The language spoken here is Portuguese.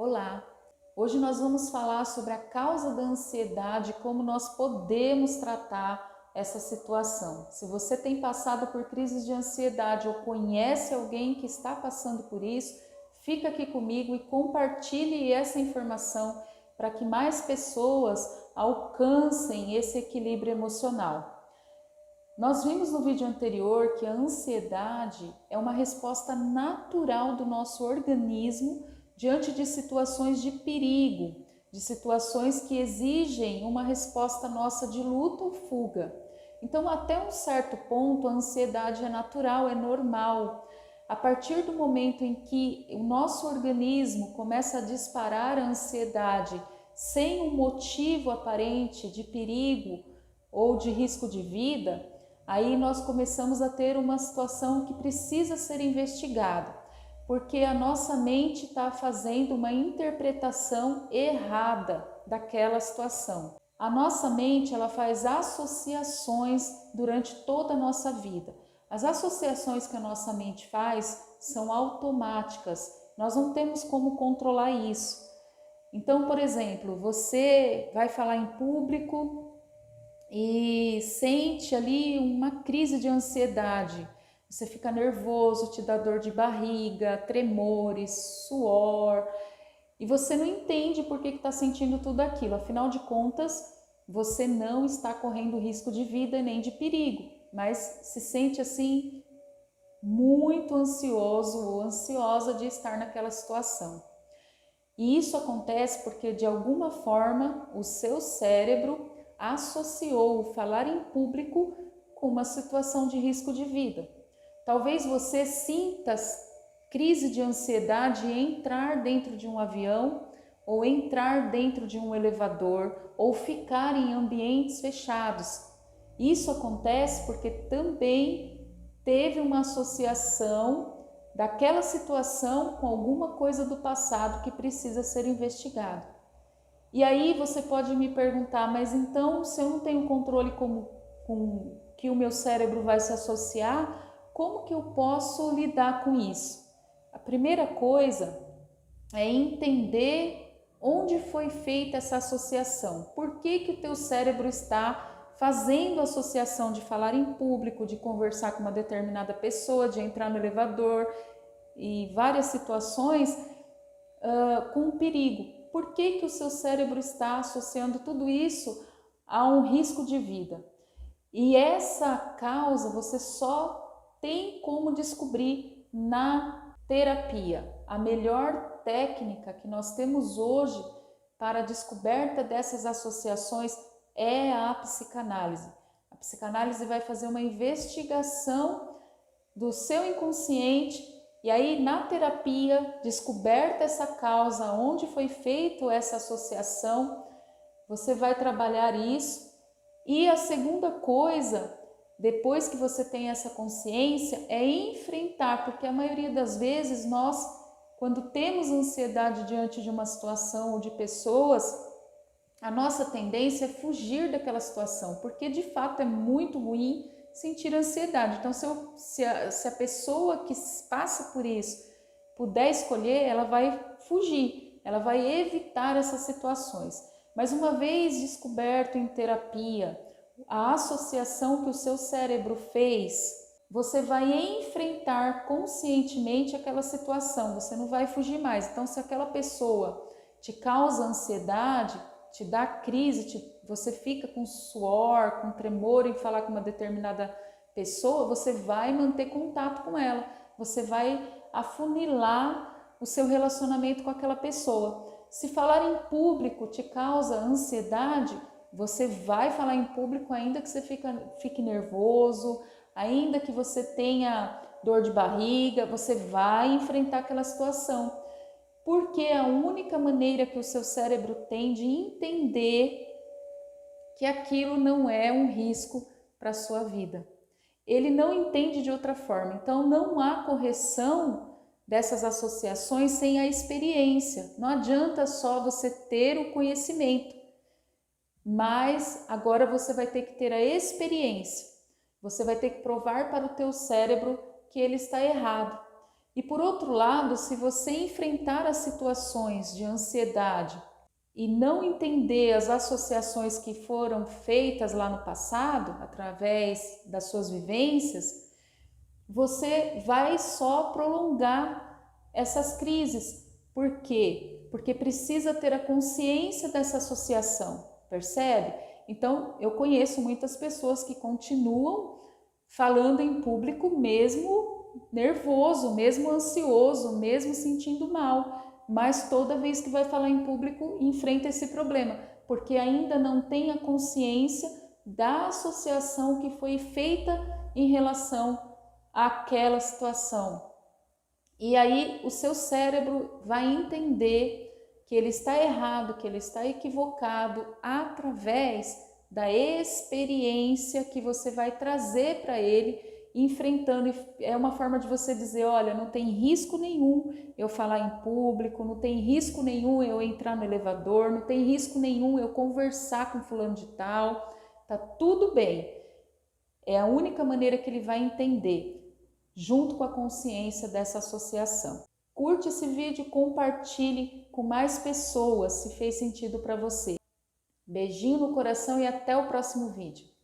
Olá! Hoje nós vamos falar sobre a causa da ansiedade e como nós podemos tratar essa situação. Se você tem passado por crises de ansiedade ou conhece alguém que está passando por isso, fica aqui comigo e compartilhe essa informação para que mais pessoas alcancem esse equilíbrio emocional. Nós vimos no vídeo anterior que a ansiedade é uma resposta natural do nosso organismo diante de situações de perigo, de situações que exigem uma resposta nossa de luta ou fuga. Então, até um certo ponto, a ansiedade é natural, é normal. A partir do momento em que o nosso organismo começa a disparar a ansiedade sem um motivo aparente de perigo ou de risco de vida, aí nós começamos a ter uma situação que precisa ser investigada, porque a nossa mente está fazendo uma interpretação errada daquela situação. A nossa mente, ela faz associações durante toda a nossa vida. As associações que a nossa mente faz são automáticas, nós não temos como controlar isso. Então, por exemplo, você vai falar em público e sente ali uma crise de ansiedade. Você fica nervoso, te dá dor de barriga, tremores, suor, e você não entende por que está sentindo tudo aquilo. Afinal de contas, você não está correndo risco de vida nem de perigo, mas se sente assim muito ansioso ou ansiosa de estar naquela situação. E isso acontece porque de alguma forma o seu cérebro associou o falar em público com uma situação de risco de vida. Talvez você sinta crise de ansiedade em entrar dentro de um avião, ou entrar dentro de um elevador, ou ficar em ambientes fechados. Isso acontece porque também teve uma associação daquela situação com alguma coisa do passado que precisa ser investigado. E aí você pode me perguntar, mas então se eu não tenho controle com que o meu cérebro vai se associar, como que eu posso lidar com isso? A primeira coisa é entender onde foi feita essa associação. Por que o teu cérebro está fazendo a associação de falar em público, de conversar com uma determinada pessoa, de entrar no elevador e várias situações com perigo? Por que o seu cérebro está associando tudo isso a um risco de vida? E essa causa você só tem como descobrir na terapia. A melhor técnica que nós temos hoje para a descoberta dessas associações é a psicanálise. A psicanálise vai fazer uma investigação do seu inconsciente e aí na terapia, descoberta essa causa, onde foi feita essa associação, você vai trabalhar isso. E a segunda coisa, depois que você tem essa consciência, é enfrentar, porque a maioria das vezes nós, quando temos ansiedade diante de uma situação ou de pessoas, a nossa tendência é fugir daquela situação, porque de fato é muito ruim sentir ansiedade. Então, se a pessoa que passa por isso puder escolher, ela vai fugir, ela vai evitar essas situações. Mas uma vez descoberto em terapia a associação que o seu cérebro fez, você vai enfrentar conscientemente aquela situação, você não vai fugir mais. Então, se aquela pessoa te causa ansiedade, te dá crise, você fica com suor, com tremor em falar com uma determinada pessoa, você vai manter contato com ela, você vai afunilar o seu relacionamento com aquela pessoa. Se falar em público te causa ansiedade, você vai falar em público ainda que você fique nervoso, ainda que você tenha dor de barriga, você vai enfrentar aquela situação. Porque é a única maneira que o seu cérebro tem de entender que aquilo não é um risco para a sua vida. Ele não entende de outra forma. Então, não há correção dessas associações sem a experiência. Não adianta só você ter o conhecimento, mas agora você vai ter que ter a experiência. Você vai ter que provar para o teu cérebro que ele está errado. E por outro lado, se você enfrentar as situações de ansiedade e não entender as associações que foram feitas lá no passado, através das suas vivências, você vai só prolongar essas crises. Por quê? Porque precisa ter a consciência dessa associação, percebe? Então, eu conheço muitas pessoas que continuam falando em público mesmo nervoso, mesmo ansioso, mesmo sentindo mal, mas toda vez que vai falar em público enfrenta esse problema, porque ainda não tem a consciência da associação que foi feita em relação àquela situação. E aí o seu cérebro vai entender que ele está errado, que ele está equivocado através da experiência que você vai trazer para ele, enfrentando. É uma forma de você dizer, olha, não tem risco nenhum eu falar em público, não tem risco nenhum eu entrar no elevador, não tem risco nenhum eu conversar com fulano de tal, tá tudo bem. É a única maneira que ele vai entender, junto com a consciência dessa associação. Curte esse vídeo, compartilhe com mais pessoas se fez sentido para você. Beijinho no coração e até o próximo vídeo.